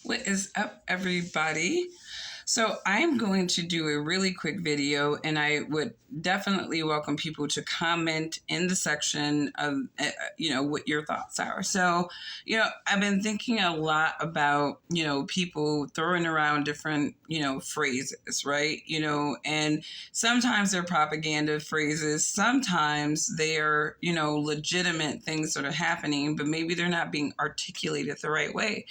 What is up, everybody? So, I'm going to do a really quick video, and I would definitely welcome people to comment in the section of, what your thoughts are. So, I've been thinking a lot about, people throwing around different, phrases, right? And sometimes they're propaganda phrases, sometimes they're, legitimate things that are happening, but maybe they're not being articulated the right way.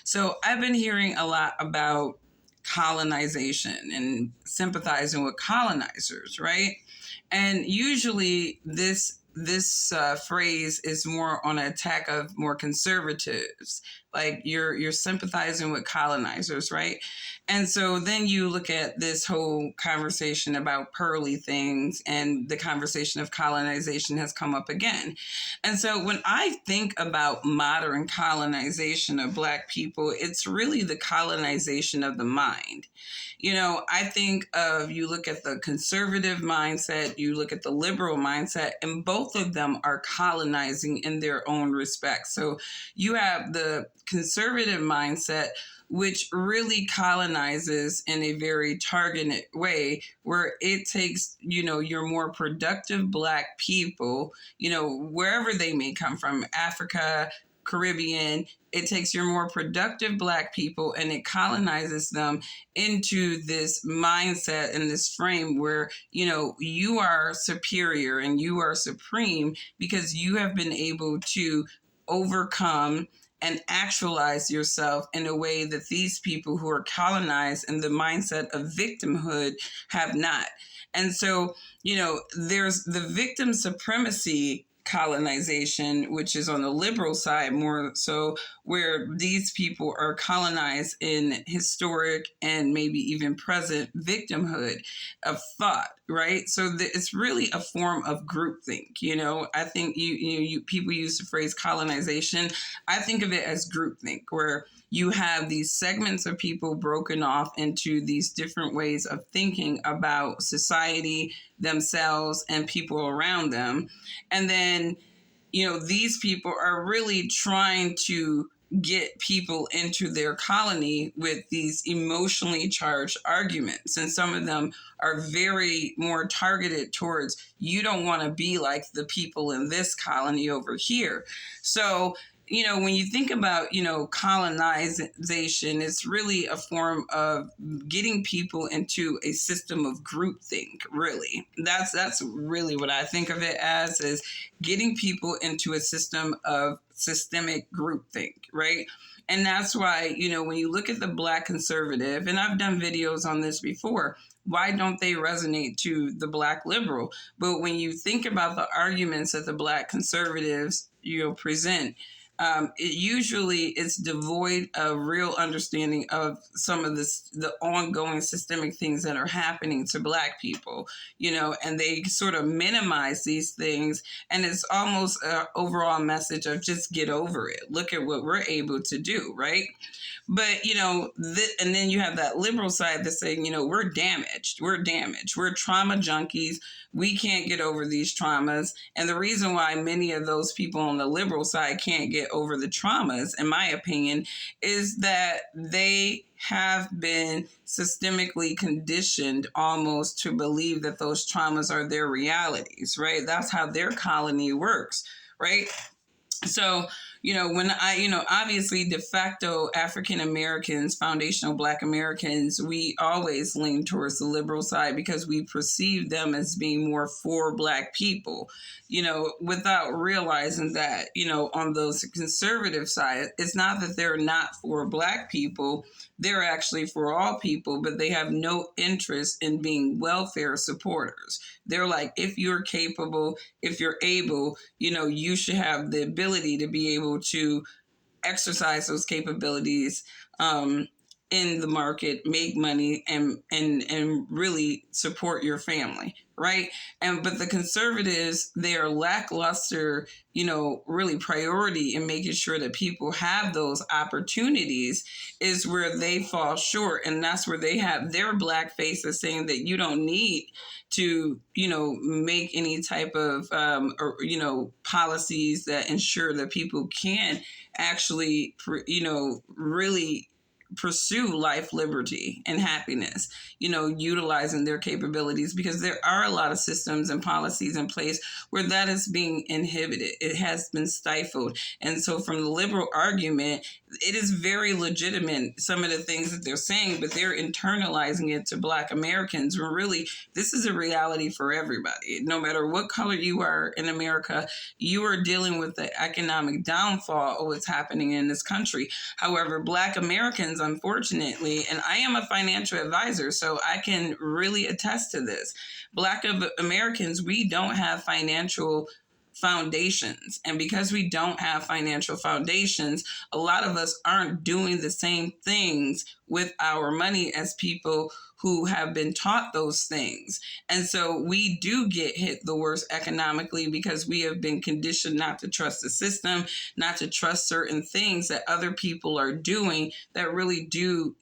So, I've been hearing a lot about colonization and sympathizing with colonizers, right? And usually this phrase is more on an attack of more conservatives, like you're sympathizing with colonizers, right? And so then you look at this whole conversation about pearly things, and the conversation of colonization has come up again. And so when I think about modern colonization of Black people, it's really the colonization of the mind. I think of, you look at the conservative mindset, you look at the liberal mindset, and both of them are colonizing in their own respect. So you have the conservative mindset, which really colonizes in a very targeted way, where it takes, your more productive Black people, wherever they may come from, Africa, Caribbean, it takes your more productive Black people and it colonizes them into this mindset and this frame where, you are superior and you are supreme because you have been able to overcome and actualize yourself in a way that these people who are colonized in the mindset of victimhood have not. And so, there's the victim supremacy colonization, which is on the liberal side more so, where these people are colonized in historic and maybe even present victimhood of thought, right? So it's really a form of groupthink. I think you people use the phrase colonization. I think of it as groupthink, where you have these segments of people broken off into these different ways of thinking about society, themselves, and people around them. And then, these people are really trying to get people into their colony with these emotionally charged arguments. And some of them are very more targeted towards, you don't want to be like the people in this colony over here. So, when you think about, colonization, it's really a form of getting people into a system of groupthink, really. That's really what I think of it as, is getting people into a system of systemic groupthink, right? And that's why, when you look at the Black conservative, and I've done videos on this before, why don't they resonate to the Black liberal? But when you think about the arguments that the Black conservatives, present, it usually is devoid of real understanding of some of the ongoing systemic things that are happening to Black people, and they sort of minimize these things. And it's almost an overall message of just get over it. Look at what we're able to do, right? But, and then you have that liberal side that's saying, we're damaged. We're trauma junkies. We can't get over these traumas. And the reason why many of those people on the liberal side can't get over the traumas, in my opinion, is that they have been systemically conditioned almost to believe that those traumas are their realities, right? That's how their colony works, right? So, when obviously de facto African Americans, foundational Black Americans, we always lean towards the liberal side because we perceive them as being more for Black people, without realizing that, on those conservative side, it's not that they're not for Black people. They're actually for all people, but they have no interest in being welfare supporters. They're like, if you're capable, if you're able, you should have the ability to be able to exercise those capabilities in the market, make money, and really support your family, right? But the conservatives, their lackluster, really priority in making sure that people have those opportunities is where they fall short. And that's where they have their Black faces saying that you don't need to, make any type of, policies that ensure that people can actually, really pursue life, liberty, and happiness, utilizing their capabilities, because there are a lot of systems and policies in place where that is being inhibited. It has been stifled. And so from the liberal argument, it is very legitimate, some of the things that they're saying, but they're internalizing it to Black Americans, when really this is a reality for everybody. No matter what color you are in America, you are dealing with the economic downfall of what's happening in this country. However, Black Americans, unfortunately, and I am a financial advisor, so I can really attest to this. Black Americans, we don't have financial foundations. And because we don't have financial foundations, a lot of us aren't doing the same things with our money as people who have been taught those things. And so we do get hit the worst economically because we have been conditioned not to trust the system, not to trust certain things that other people are doing that really do,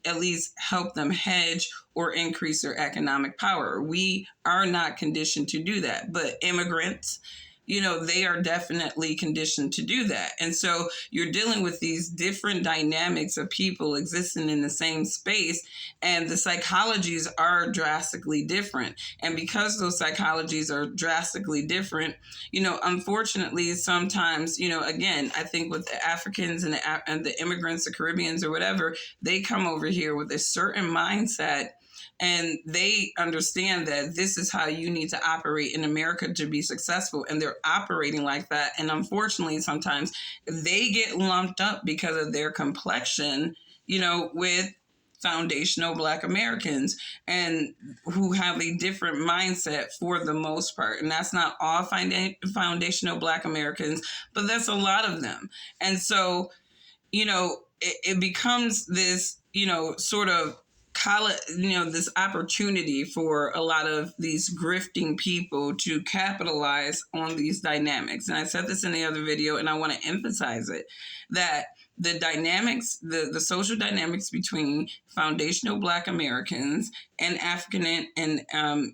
at least help them hedge or increase their economic power. We are not conditioned to do that. But immigrants, they are definitely conditioned to do that. And so you're dealing with these different dynamics of people existing in the same space, and the psychologies are drastically different. And because those psychologies are drastically different, unfortunately, sometimes, again, I think with the Africans and the immigrants, the Caribbeans or whatever, they come over here with a certain mindset, and they understand that this is how you need to operate in America to be successful. And they're operating like that. And unfortunately, sometimes they get lumped up because of their complexion, with foundational Black Americans, and who have a different mindset for the most part. And that's not all foundational Black Americans, but that's a lot of them. And so, it becomes this, sort of this opportunity for a lot of these grifting people to capitalize on these dynamics. And I said this in the other video, and I want to emphasize it, that the dynamics, the social dynamics between foundational Black Americans and African and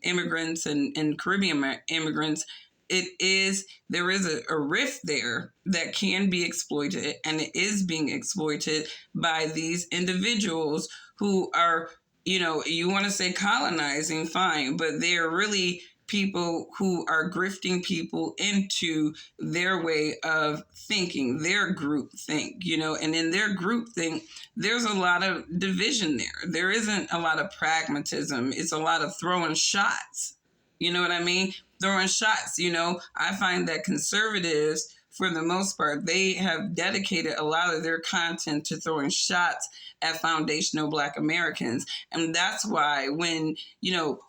immigrants and Caribbean immigrants, there is a rift there that can be exploited, and it is being exploited by these individuals who are, you want to say colonizing, fine, but they're really people who are grifting people into their way of thinking, their group think, and in their group think, there's a lot of division there. There isn't a lot of pragmatism. It's a lot of throwing shots. You know what I mean? Throwing shots. I find that conservatives, for the most part, they have dedicated a lot of their content to throwing shots at foundational Black Americans. And that's why when,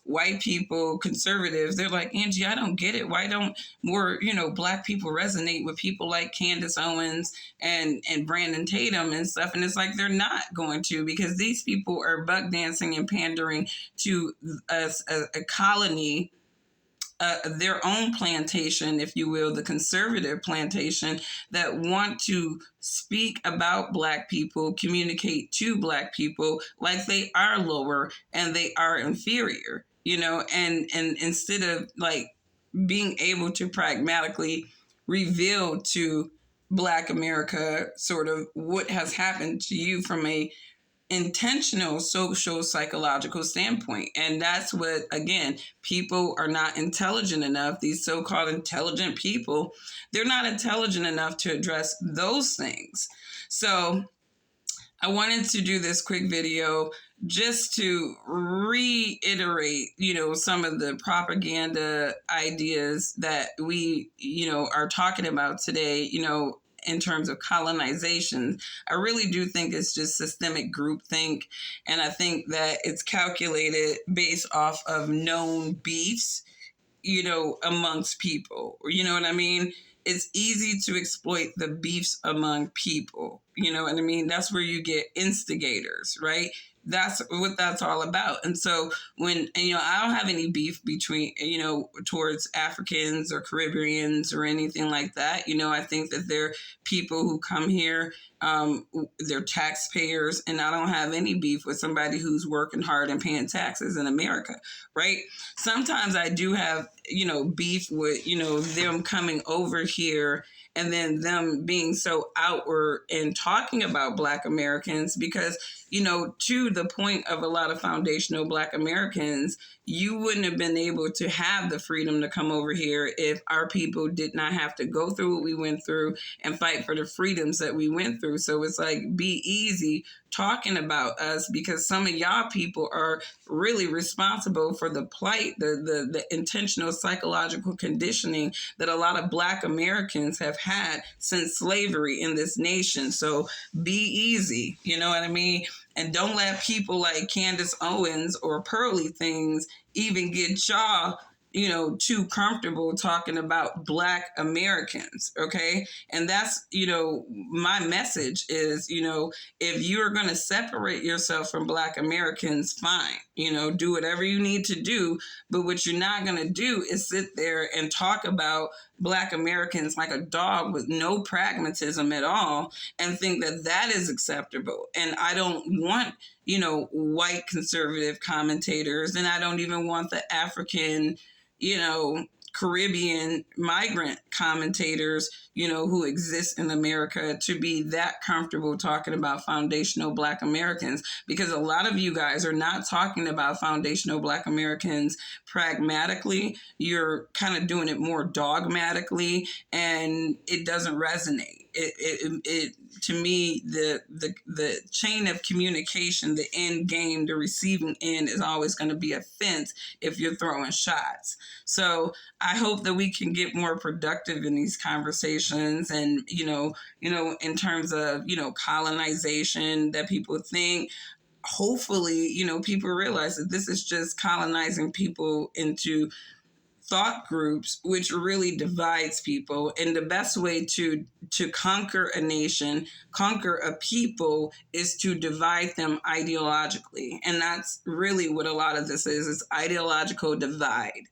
white people, conservatives, they're like, Angie, I don't get it. Why don't more, Black people resonate with people like Candace Owens and Brandon Tatum and stuff? And it's like, they're not going to, because these people are buck dancing and pandering to a colony, their own plantation, if you will, the conservative plantation, that want to speak about Black people, communicate to Black people like they are lower and they are inferior, and instead of like being able to pragmatically reveal to Black America sort of what has happened to you from a intentional social psychological standpoint. And that's what, again, people are not intelligent enough. These so-called intelligent people, they're not intelligent enough to address those things. So I wanted to do this quick video just to reiterate, some of the propaganda ideas that we, are talking about today, in terms of colonization. I really do think it's just systemic groupthink. And I think that it's calculated based off of known beefs, amongst people. You know what I mean? It's easy to exploit the beefs among people. You know what I mean? That's where you get instigators, right? That's what that's all about. And so when, I don't have any beef between, towards Africans or Caribbeans or anything like that. I think that they're people who come here, they're taxpayers, and I don't have any beef with somebody who's working hard and paying taxes in America, right? Sometimes I do have, beef with, them coming over here and then them being so outward and talking about Black Americans, because, to the point of a lot of foundational Black Americans, you wouldn't have been able to have the freedom to come over here if our people did not have to go through what we went through and fight for the freedoms that we went through. So it's like, be easy talking about us, because some of y'all people are really responsible for the plight, the intentional psychological conditioning that a lot of Black Americans have had since slavery in this nation. So be easy, you know what I mean? And don't let people like Candace Owens or Pearly Things even get y'all, too comfortable talking about Black Americans, okay? And that's, my message is, if you're going to separate yourself from Black Americans, fine, do whatever you need to do. But what you're not going to do is sit there and talk about Black Americans like a dog with no pragmatism at all and think that that is acceptable. And I don't want, white conservative commentators, and I don't even want the African, Caribbean migrant commentators, who exist in America, to be that comfortable talking about foundational Black Americans, because a lot of you guys are not talking about foundational Black Americans pragmatically. You're kind of doing it more dogmatically, and it doesn't resonate. It to me, the chain of communication, the end game, the receiving end is always going to be a fence if you're throwing shots. So I hope that we can get more productive in these conversations, and in terms of colonization, that people think. Hopefully, people realize that this is just colonizing people into thought groups, which really divides people. And the best way to conquer a nation, conquer a people, is to divide them ideologically. And that's really what a lot of this is ideological divide.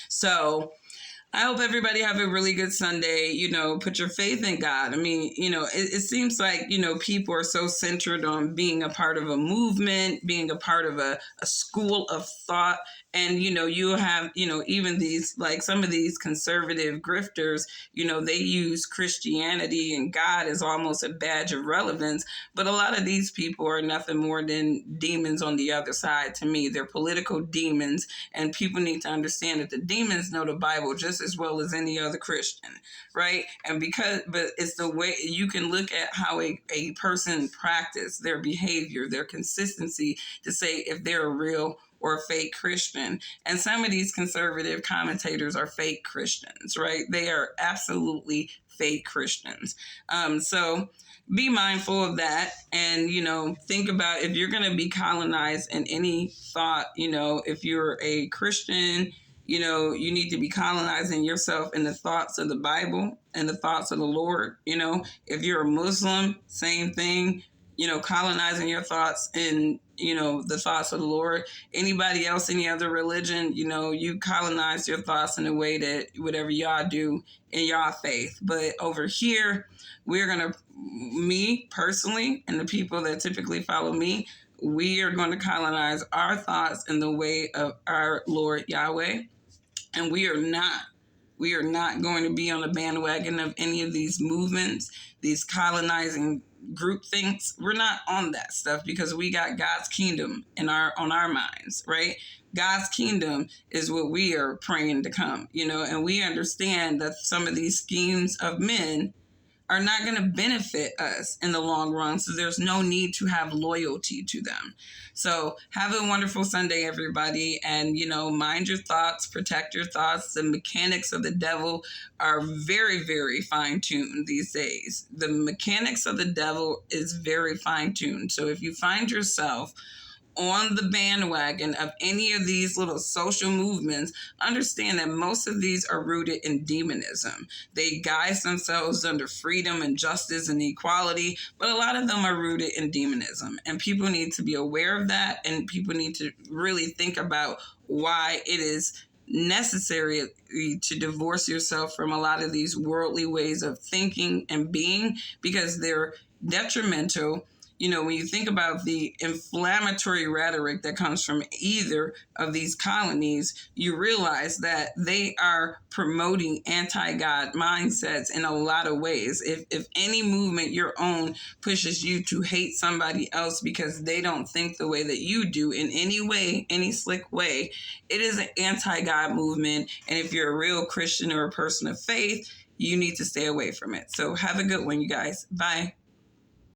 So I hope everybody have a really good Sunday. Put your faith in God. I mean, it seems like, people are so centered on being a part of a movement, being a part of a school of thought. And, you have, even these, like some of these conservative grifters, they use Christianity and God as almost a badge of relevance. But a lot of these people are nothing more than demons on the other side to me. They're political demons. And people need to understand that the demons know the Bible just as well as any other Christian, right? And but it's the way you can look at how a person practice their behavior, their consistency, to say if they're a real or a fake Christian. And some of these conservative commentators are fake Christians, right? They are absolutely fake Christians. So be mindful of that, and, think about, if you're going to be colonized in any thought, if you're a Christian, you need to be colonizing yourself in the thoughts of the Bible and the thoughts of the Lord. If you're a Muslim, same thing, colonizing your thoughts in, the thoughts of the Lord. Anybody else, any other religion, you colonize your thoughts in a way that whatever y'all do in y'all faith. But over here, me personally, and the people that typically follow me, we are going to colonize our thoughts in the way of our Lord Yahweh. And we are not going to be on the bandwagon of any of these movements, these colonizing group thinks. We're not on that stuff, because we got God's kingdom on our minds, right? God's kingdom is what we are praying to come, and we understand that some of these schemes of men are not going to benefit us in the long run. So there's no need to have loyalty to them. So have a wonderful Sunday, everybody. And, mind your thoughts, protect your thoughts. The mechanics of the devil are very, very fine-tuned these days. The mechanics of the devil is very fine-tuned. So if you find yourself on the bandwagon of any of these little social movements, understand that most of these are rooted in demonism. They guise themselves under freedom and justice and equality, but a lot of them are rooted in demonism. And people need to be aware of that, and people need to really think about why it is necessary to divorce yourself from a lot of these worldly ways of thinking and being, because they're detrimental when you think about the inflammatory rhetoric that comes from either of these colonies, you realize that they are promoting anti-God mindsets in a lot of ways. If any movement your own pushes you to hate somebody else because they don't think the way that you do in any way, any slick way, it is an anti-God movement. And if you're a real Christian or a person of faith, you need to stay away from it. So have a good one, you guys. Bye.